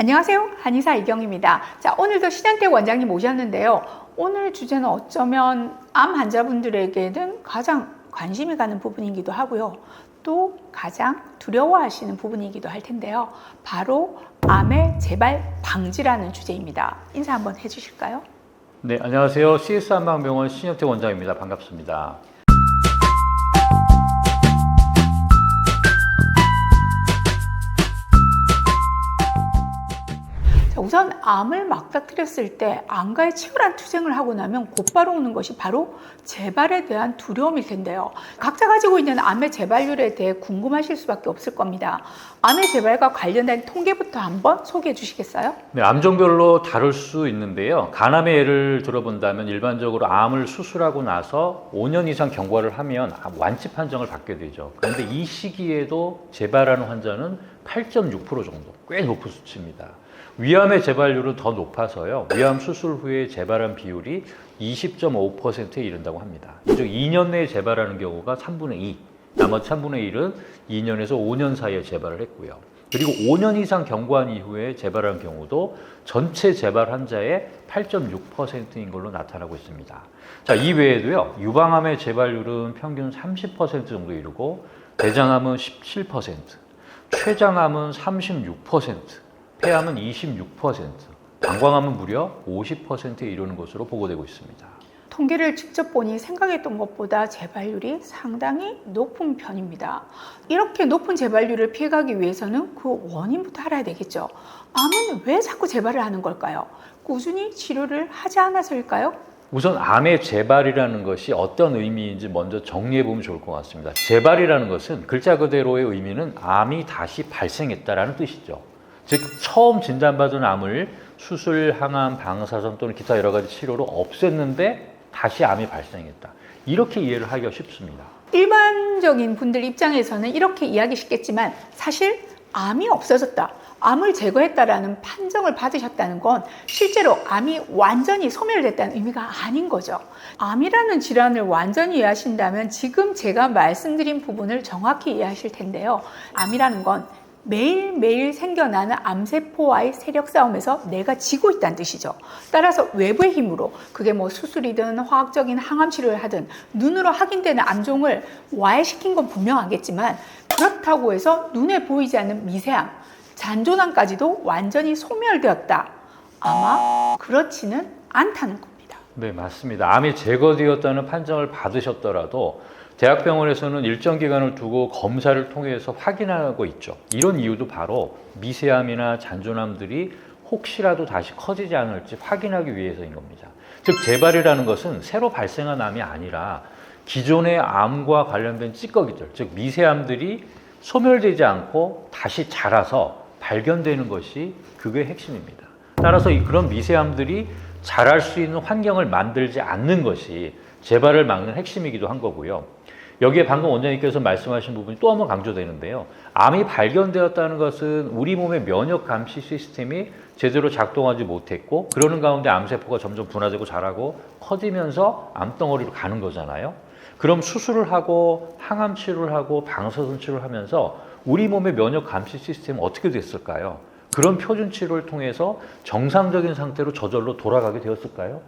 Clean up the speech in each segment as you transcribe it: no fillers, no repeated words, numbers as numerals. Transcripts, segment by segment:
안녕하세요. 한의사 이경입니다. 자, 오늘도 신한택 원장님 모셨는데요. 오늘 주제는 어쩌면 암 환자분들에게는 가장 관심이 가는 부분이기도 하고요. 또 가장 두려워하시는 부분이기도 할 텐데요. 바로 암의 재발 방지라는 주제입니다. 인사 한번 해주실까요? 네, 안녕하세요. CS 한방병원 신현택 원장입니다. 반갑습니다. 우선 암을 맞닥뜨렸을 때 암과의 치열한 투쟁을 하고 나면 곧바로 오는 것이 바로 재발에 대한 두려움일 텐데요. 각자 가지고 있는 암의 재발률에 대해 궁금하실 수밖에 없을 겁니다. 암의 재발과 관련된 통계부터 한번 소개해 주시겠어요? 네, 암종별로 다룰 수 있는데요. 간암의 예를 들어본다면 일반적으로 암을 수술하고 나서 5년 이상 경과를 하면 완치 판정을 받게 되죠. 그런데 이 시기에도 재발하는 환자는 8.6% 정도, 꽤 높은 수치입니다. 위암의 재발률은 더 높아서요. 위암 수술 후에 재발한 비율이 20.5%에 이른다고 합니다. 이 중 2년 내에 재발하는 경우가 3분의 2, 나머지 3분의 1은 2년에서 5년 사이에 재발을 했고요. 그리고 5년 이상 경과한 이후에 재발한 경우도 전체 재발 환자의 8.6%인 걸로 나타나고 있습니다. 자, 이 외에도요. 유방암의 재발률은 평균 30% 정도 이르고 대장암은 17%, 췌장암은 36%, 폐암은 26%, 방광암은 무려 50%에 이르는 것으로 보고되고 있습니다. 통계를 직접 보니 생각했던 것보다 재발률이 상당히 높은 편입니다. 이렇게 높은 재발률을 피해가기 위해서는 그 원인부터 알아야 되겠죠. 암은 왜 자꾸 재발을 하는 걸까요? 꾸준히 치료를 하지 않아서일까요? 우선 암의 재발이라는 것이 어떤 의미인지 먼저 정리해 보면 좋을 것 같습니다. 재발이라는 것은 글자 그대로의 의미는 암이 다시 발생했다라는 뜻이죠. 즉 처음 진단받은 암을 수술, 항암, 방사선 또는 기타 여러 가지 치료로 없앴는데 다시 암이 발생했다. 이렇게 이해를 하기가 쉽습니다. 일반적인 분들 입장에서는 이렇게 이해하기 쉽겠지만 사실 암이 없어졌다, 암을 제거했다라는 판정을 받으셨다는 건 실제로 암이 완전히 소멸됐다는 의미가 아닌 거죠. 암이라는 질환을 완전히 이해하신다면 지금 제가 말씀드린 부분을 정확히 이해하실 텐데요. 암이라는 건 매일매일 생겨나는 암세포와의 세력 싸움에서 내가 지고 있다는 뜻이죠. 따라서 외부의 힘으로 그게 뭐 수술이든 화학적인 항암 치료를 하든 눈으로 확인되는 암종을 와해시킨 건 분명하겠지만 그렇다고 해서 눈에 보이지 않는 미세암, 잔존암까지도 완전히 소멸되었다. 아마 그렇지는 않다는 겁니다. 네, 맞습니다. 암이 제거되었다는 판정을 받으셨더라도 대학병원에서는 일정 기간을 두고 검사를 통해서 확인하고 있죠. 이런 이유도 바로 미세암이나 잔존암들이 혹시라도 다시 커지지 않을지 확인하기 위해서인 겁니다. 즉 재발이라는 것은 새로 발생한 암이 아니라 기존의 암과 관련된 찌꺼기들, 즉 미세암들이 소멸되지 않고 다시 자라서 발견되는 것이 그게 핵심입니다. 따라서 그런 미세암들이 자랄 수 있는 환경을 만들지 않는 것이 재발을 막는 핵심이기도 한 거고요. 여기에 방금 원장님께서 말씀하신 부분이 또 한 번 강조되는데요. 암이 발견되었다는 것은 우리 몸의 면역 감시 시스템이 제대로 작동하지 못했고 그러는 가운데 암세포가 점점 분화되고 자라고 커지면서 암덩어리로 가는 거잖아요. 그럼 수술을 하고 항암 치료를 하고 방사선 치료를 하면서 우리 몸의 면역 감시 시스템은 어떻게 됐을까요? 그런 표준 치료를 통해서 정상적인 상태로 저절로 돌아가게 되었을까요?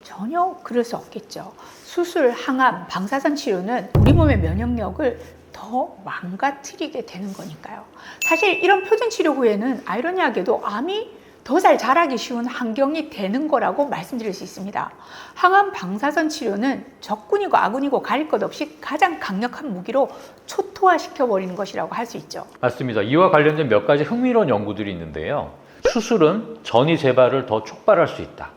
전혀 그럴 수 없겠죠. 수술, 항암, 방사선 치료는 우리 몸의 면역력을 더 망가뜨리게 되는 거니까요. 사실 이런 표준 치료 후에는 아이러니하게도 암이 더 잘 자라기 쉬운 환경이 되는 거라고 말씀드릴 수 있습니다. 항암, 방사선 치료는 적군이고 아군이고 가릴 것 없이 가장 강력한 무기로 초토화시켜버리는 것이라고 할 수 있죠. 맞습니다. 이와 관련된 몇 가지 흥미로운 연구들이 있는데요. 수술은 전이 재발을 더 촉발할 수 있다.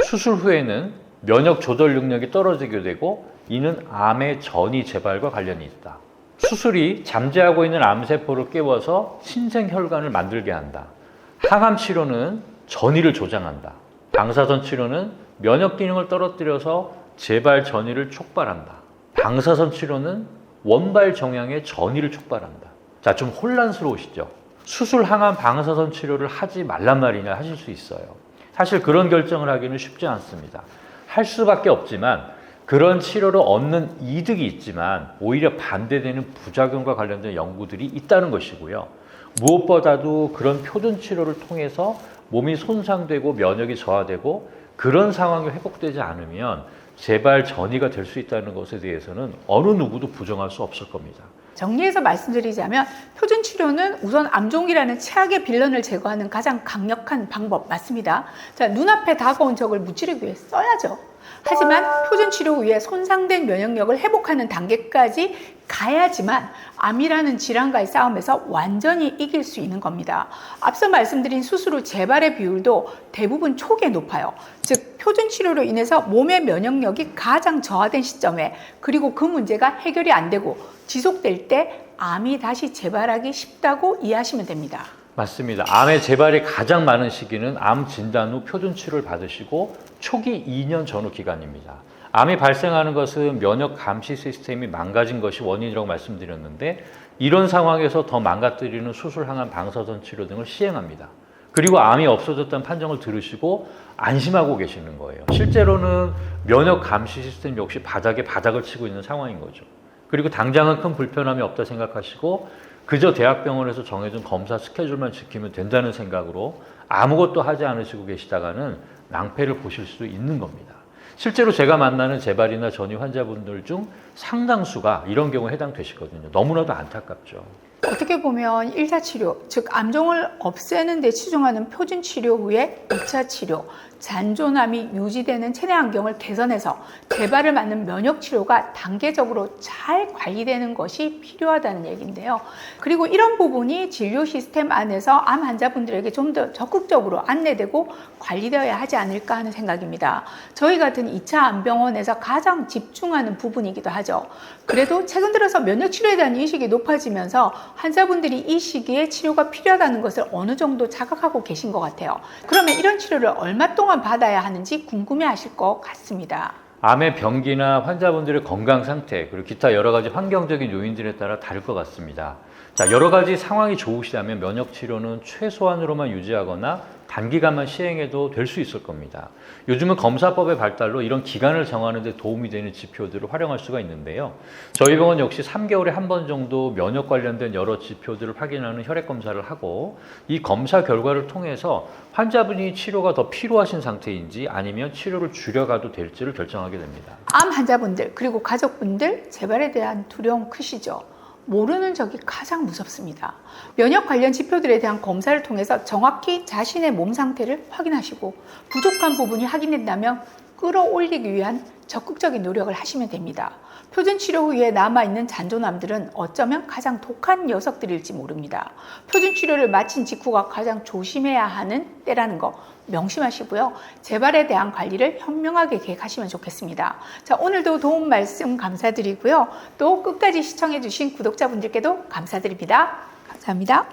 수술 후에는 면역 조절 능력이 떨어지게 되고 이는 암의 전이 재발과 관련이 있다. 수술이 잠재하고 있는 암세포를 깨워서 신생혈관을 만들게 한다. 항암 치료는 전이를 조장한다. 방사선 치료는 면역 기능을 떨어뜨려서 재발 전이를 촉발한다. 방사선 치료는 원발 정향의 전이를 촉발한다. 자, 좀 혼란스러우시죠? 수술, 항암, 방사선 치료를 하지 말란 말이냐 하실 수 있어요. 사실 그런 결정을 하기는 쉽지 않습니다. 할 수밖에 없지만 그런 치료로 얻는 이득이 있지만 오히려 반대되는 부작용과 관련된 연구들이 있다는 것이고요. 무엇보다도 그런 표준 치료를 통해서 몸이 손상되고 면역이 저하되고 그런 상황이 회복되지 않으면 재발 전이가 될 수 있다는 것에 대해서는 어느 누구도 부정할 수 없을 겁니다. 정리해서 말씀드리자면 표준 치료는 우선 암종이라는 최악의 빌런을 제거하는 가장 강력한 방법 맞습니다. 자, 눈앞에 다가온 적을 무찌르기 위해 써야죠. 하지만 표준 치료 후에 손상된 면역력을 회복하는 단계까지 가야지만 암이라는 질환과의 싸움에서 완전히 이길 수 있는 겁니다. 앞서 말씀드린 수술 후 재발의 비율도 대부분 초기에 높아요. 즉 표준 치료로 인해서 몸의 면역력이 가장 저하된 시점에, 그리고 그 문제가 해결이 안 되고 지속될 때 암이 다시 재발하기 쉽다고 이해하시면 됩니다. 맞습니다. 암의 재발이 가장 많은 시기는 암 진단 후 표준 치료를 받으시고 초기 2년 전후 기간입니다. 암이 발생하는 것은 면역 감시 시스템이 망가진 것이 원인이라고 말씀드렸는데, 이런 상황에서 더 망가뜨리는 수술, 항암, 방사선 치료 등을 시행합니다. 그리고 암이 없어졌다는 판정을 들으시고 안심하고 계시는 거예요. 실제로는 면역 감시 시스템 역시 바닥에 바닥을 치고 있는 상황인 거죠. 그리고 당장은 큰 불편함이 없다 생각하시고 그저 대학병원에서 정해준 검사 스케줄만 지키면 된다는 생각으로 아무것도 하지 않으시고 계시다가는 낭패를 보실 수 있는 겁니다. 실제로 제가 만나는 재발이나 전이 환자분들 중 상당수가 이런 경우에 해당되시거든요. 너무나도 안타깝죠. 어떻게 보면 1차 치료, 즉 암종을 없애는 데 치중하는 표준 치료 후에 2차 치료, 잔존암이 유지되는 체내 환경을 개선해서 재발을 막는 면역 치료가 단계적으로 잘 관리되는 것이 필요하다는 얘기인데요. 그리고 이런 부분이 진료 시스템 안에서 암 환자분들에게 좀 더 적극적으로 안내되고 관리되어야 하지 않을까 하는 생각입니다. 저희 같은 2차 암병원에서 가장 집중하는 부분이기도 하죠. 그래도 최근 들어서 면역 치료에 대한 인식이 높아지면서 환자분들이 이 시기에 치료가 필요하다는 것을 어느 정도 자각하고 계신 것 같아요. 그러면 이런 치료를 얼마 동안 받아야 하는지 궁금해 하실 것 같습니다. 암의 병기나 환자분들의 건강 상태, 그리고 기타 여러 가지 환경적인 요인들에 따라 다를 것 같습니다. 자, 여러 가지 상황이 좋으시다면 면역 치료는 최소한으로만 유지하거나 단기간만 시행해도 될 수 있을 겁니다. 요즘은 검사법의 발달로 이런 기간을 정하는 데 도움이 되는 지표들을 활용할 수가 있는데요. 저희 병원 역시 3개월에 한 번 정도 면역 관련된 여러 지표들을 확인하는 혈액 검사를 하고, 이 검사 결과를 통해서 환자분이 치료가 더 필요하신 상태인지 아니면 치료를 줄여가도 될지를 결정하게 됩니다. 암 환자분들 그리고 가족분들, 재발에 대한 두려움 크시죠? 모르는 적이 가장 무섭습니다. 면역 관련 지표들에 대한 검사를 통해서 정확히 자신의 몸 상태를 확인하시고 부족한 부분이 확인된다면 끌어올리기 위한 적극적인 노력을 하시면 됩니다. 표준 치료 후에 남아있는 잔존암들은 어쩌면 가장 독한 녀석들일지 모릅니다. 표준 치료를 마친 직후가 가장 조심해야 하는 때라는 거 명심하시고요. 재발에 대한 관리를 현명하게 계획하시면 좋겠습니다. 자, 오늘도 도움 말씀 감사드리고요. 또 끝까지 시청해주신 구독자분들께도 감사드립니다. 감사합니다.